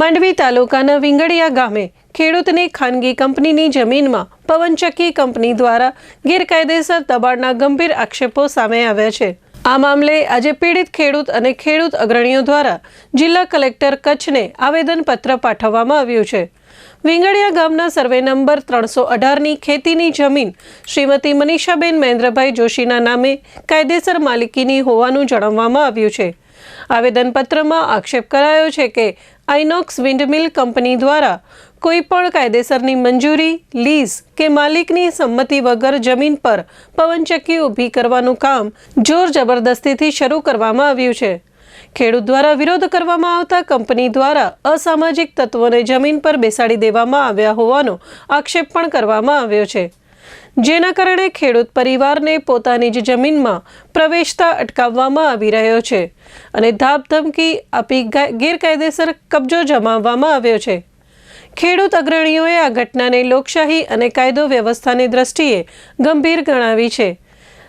માંડવી તાલુકાના વિંગડિયા ગામે ખેડૂતની ખાનગી કંપનીની જમીનમાં પવનચક્કી કંપની દ્વારા ગેરકાયદેસર દબાણના ગંભીર આક્ષેપો સામે આવ્યા છે। આ મામલે આજે પીડિત ખેડૂત અને ખેડૂત અગ્રણીઓ દ્વારા જિલ્લા કલેક્ટર કચ્છને આવેદનપત્ર પાઠવવામાં આવ્યું છે। વિંગડિયા ગામના સર્વે નંબર 318ની ખેતીની જમીન શ્રીમતી મનીષાબેન મહેન્દ્રભાઈ જોશીના નામે કાયદેસર માલિકીની હોવાનું જણાવવામાં આવ્યું છે। આવેદનપત્રમાં આક્ષેપ કરાયો છે કે આઇનોક્સ વિન્ડમિલ કંપની દ્વારા કોઈપણ કાયદેસરની મંજૂરી, લીઝ કે માલિકની સંમતિ વગર જમીન પર પવનચક્કી ઊભી કરવાનું કામ જોર જબરદસ્તીથી શરૂ કરવામાં આવ્યું છે। ખેડૂત દ્વારા વિરોધ કરવામાં આવતા કંપની દ્વારા અસામાજિક તત્વોને જમીન પર બેસાડી દેવામાં આવ્યા હોવાનો આક્ષેપ પણ કરવામાં આવ્યો છે, જેના કારણે ખેડૂત પરિવારને પોતાની જ જમીનમાં પ્રવેશતા અટકાવવામાં આવી રહ્યો છે અને ધાકધમકી આપી ગેરકાયદેસર કબજો જમાવવામાં આવ્યો છે। ખેડૂત અગ્રણીઓએ આ ઘટનાને લોકશાહી અને કાયદો વ્યવસ્થાની દ્રષ્ટિએ ગંભીર ગણાવી છે।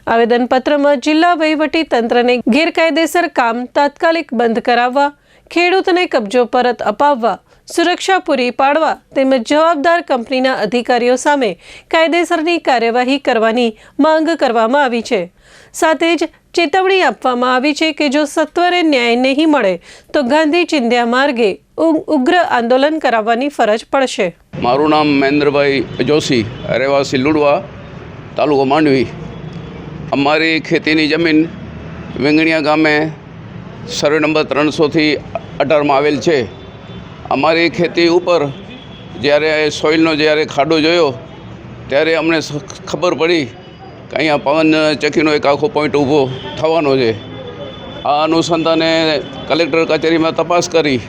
આવેદનપત્રમાં જિલ્લા વહીવટી તંત્રને ગેરકાયદેસર કામ તાત્કાલિક બંધ કરાવવા, ખેડૂતને કબજો પરત અપાવવા, સુરક્ષા પૂરી પાડવા તેમજ જવાબદાર કંપનીના અધિકારીઓ સામે કાયદેસરની કાર્યવાહી કરવાની માંગ કરવામાં આવી છે। સાથે જ ચેતવણી આપવામાં આવી છે કે જો સત્વરે ન્યાય નહીં મળે તો ગાંધી ચિંધ્યા માર્ગે ઉગ્ર આંદોલન કરાવવાની ફરજ પડશે। મારું નામ મહેન્દ્રભાઈ જોશી, રહેવાસી લુડવા, તાલુકો માંડવી। અમારી ખેતીની જમીન વિંગડિયા ગામે સર્વે નંબર 318માં આવેલ છે। અમારી ખેતી ઉપર જ્યારે સોઇલનો જ્યારે ખાડો જોયો ત્યારે અમને ખબર પડી કે અહીંયા પવનચક્કીનો એક આખો પોઈન્ટ ઊભો થવાનો છે। આ અનુસંધાને કલેક્ટર કચેરીમાં તપાસ કરી,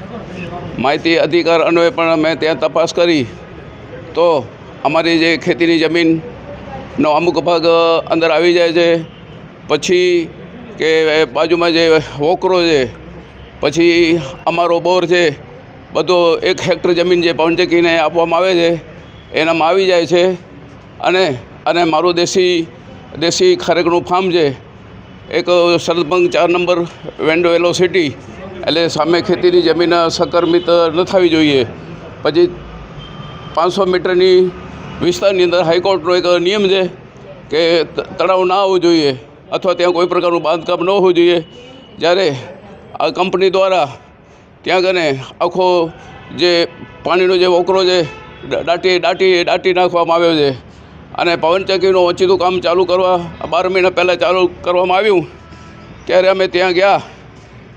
માહિતી અધિકાર અન્વયે પણ મેં ત્યાં તપાસ કરી તો અમારી જે ખેતીની જમીનનો અમુક ભાગ અંદર આવી જાય છે, પછી કે બાજુમાં જે વોકરો છે, પછી અમારો બોર છે, બધો 1 હેક્ટર જમીન જે પવનચક્કીને આપવામાં આવે છે એનામાં આવી જાય છે। અને મારું દેશી ખારેકનું ફાર્મ છે, એક સરપંચ 4 નંબર વેન્ડો વેલોસિટી, એટલે સામે ખેતીની જમીન સંક્રમિત ન થવી જોઈએ। પછી 500 મીટરની વિસ્તારની અંદર હાઈકોર્ટનો એક નિયમ છે કે તળાવ ના આવવું જોઈએ અથવા ત્યાં કોઈ પ્રકારનું બાંધકામ ન હોવું જોઈએ। જ્યારે આ કંપની દ્વારા ત્યાં કને આખો જે પાણીનો જે વોકરો છે દાટી નાખવામાં આવ્યો છે અને પવનચક્કીનું ઓછીતું કામ ચાલુ કરવા 12 મહિના પહેલાં ચાલુ કરવામાં આવ્યું। ત્યારે અમે ત્યાં ગયા,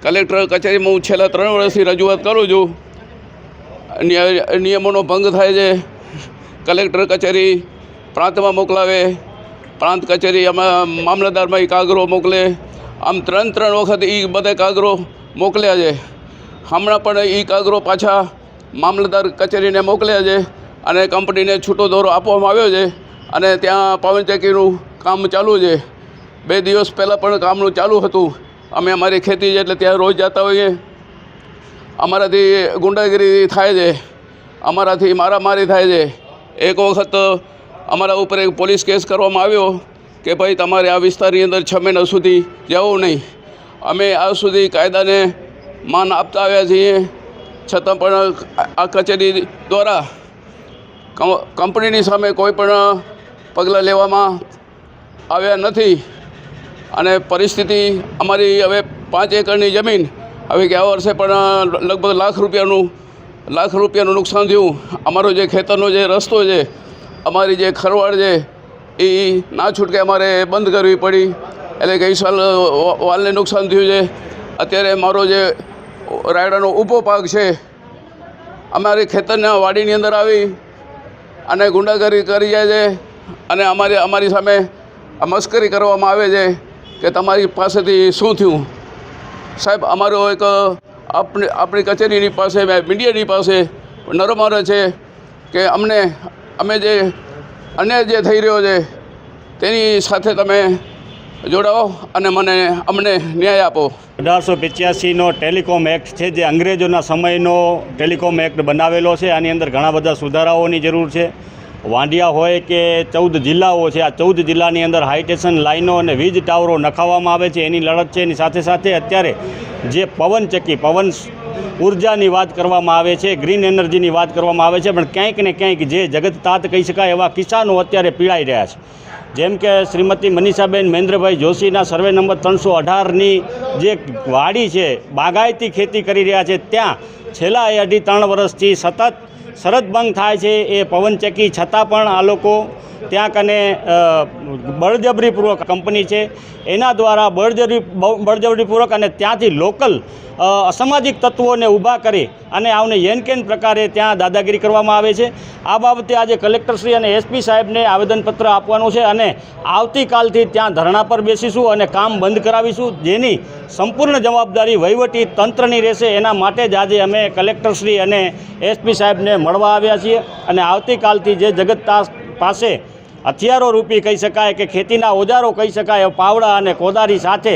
કલેક્ટર કચેરીમાં હું છેલ્લા 3 વર્ષથી રજૂઆત કરું છું। નિયમોનો ભંગ થાય છે, કલેક્ટર કચેરી પ્રાંતમાં મોકલાવે, પ્રાંત કચેરી આમાં મામલતદારમાં એ કાગરો મોકલે, આમ 3 વખત એ બધા કાગરો મોકલ્યા છે। હમણાં પણ એ કાગરો પાછા મામલતદાર કચેરીને મોકલ્યા છે અને કંપનીને છૂટો દોરો આપવામાં આવ્યો છે અને ત્યાં પવનચક્કીનું કામ ચાલુ છે। 2 દિવસ પહેલાં પણ કામનું ચાલુ હતું। અમે અમારી ખેતી છે એટલે ત્યાં રોજ જતા હોઈએ। અમારાથી ગુંડાગીરી થાય છે, અમારાથી મારામારી થાય છે। એક વખત અમારા ઉપર એક પોલીસ કેસ કરવામાં આવ્યો કે ભાઈ તમારે આ વિસ્તારની અંદર 6 મહિના સુધી જવું નહીં। અમે આજ સુધી કાયદાને માન આપતા આવ્યા છીએ, છતાં પણ આ કચેરી દ્વારા કંપનીની સામે કોઈ પણ પગલાં લેવામાં આવ્યા નથી અને પરિસ્થિતિ અમારી હવે 5 એકરની જમીન હવે ગયા વર્ષે પણ લગભગ લાખ રૂપિયાનું નુકસાન થયું। અમારો જે ખેતરનો જે રસ્તો છે, અમારી જે ખરવાડ છે એ ના છૂટકે અમારે બંધ કરવી પડી, એટલે ગઈ સાલ વાલને નુકસાન થયું છે। અત્યારે મારો જે રાયડાનો ઊભો પાક છે, અમારી ખેતરના વાડીની અંદર આવી અને ગુંડાગીરી કરી જાય છે અને અમારી સામે મસ્કરી કરવામાં આવે છે કે તમારી પાસેથી શું થયું। સાહેબ, અમારો એક આપણી કચેરીની પાસે, મીડિયાની પાસે નરમાર છે કે અમે જે અન્યાય જે થઈ રહ્યો છે તેની સાથે તમે જોડાઓ અને અમને ન્યાય આપો। 1885નો ટેલિકોમ એક્ટ છે, જે અંગ્રેજોના સમયનો ટેલિકોમ એક્ટ બનાવેલો છે। આની અંદર ઘણા બધા સુધારાઓની જરૂર છે। વાંડિયા હોય કે 14 જિલ્લાઓ છે, આ 14 જિલ્લાની અંદર હાઈટેશન લાઈનો અને વીજ ટાવરો નખાવવામાં આવે છે, એની લડત છે. એની સાથે સાથે અત્યારે જે પવન ઉર્જાની વાત કરવામાં આવે છે, ગ્રીન એનર્જીની વાત કરવામાં આવે છે, પણ ક્યાંક ને ક્યાંક જે જગત તાત કહી શકાય એવા કિસાનો અત્યારે પીડાઈ રહ્યા છે. જેમ કે શ્રીમતી મનીષાબેન મહેન્દ્રભાઈ જોશીના સર્વે નંબર 318ની જે વાડી છે, બાગાયતી ખેતી કરી રહ્યા છે, ત્યાં છેલ્લા 2.5-3 વર્ષથી સતત શરતભંગ થાય છે. એ પવનચક્કી છતાં પણ આ લોકો ત્યાં કને બળજબરીપૂર્વક કંપની છે એના દ્વારા બળજબરીપૂર્વક અને ત્યાંથી લોકલ અસામાજિક તત્વોને ઊભા કરી અને આવને યેનકેન પ્રકારે ત્યાં દાદાગીરી કરવામાં આવે છે. આ બાબતે આજે કલેક્ટરશ્રી અને એસપી સાહેબને આવેદનપત્ર આપવાનું છે અને આવતીકાલથી ત્યાં ધરણા પર બેસીશું અને કામ બંધ કરાવીશું, જેની સંપૂર્ણ જવાબદારી વહીવટી તંત્રની રહેશે. એના માટે જ આજે અમે કલેક્ટરશ્રી અને એસપી સાહેબને મળવા આવ્યા છીએ અને આવતીકાલથી જે જગત પાસે હથિયારો રૂપી કહી શકાય કે ખેતીના ઓજારો કહી શકાય, પાવડા અને કોદારી સાથે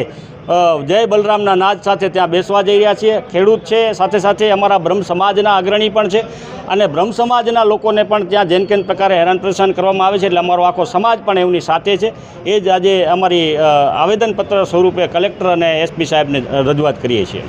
જય બલરામના નાદ સાથે ત્યાં બેસવા જઈ રહ્યા છીએ. ખેડૂત છે, સાથે સાથે અમારા બ્રહ્મ સમાજના અગ્રણી પણ છે અને બ્રહ્મ સમાજના લોકોને પણ ત્યાં જેન કેન પ્રકારે હેરાન પરેશાન કરવામાં આવે છે, એટલે અમારો આખો સમાજ પણ એમની સાથે છે. એ જ આજે અમારી આવેદનપત્ર સ્વરૂપે કલેક્ટર અને એસપી સાહેબને રજૂઆત કરીએ છીએ.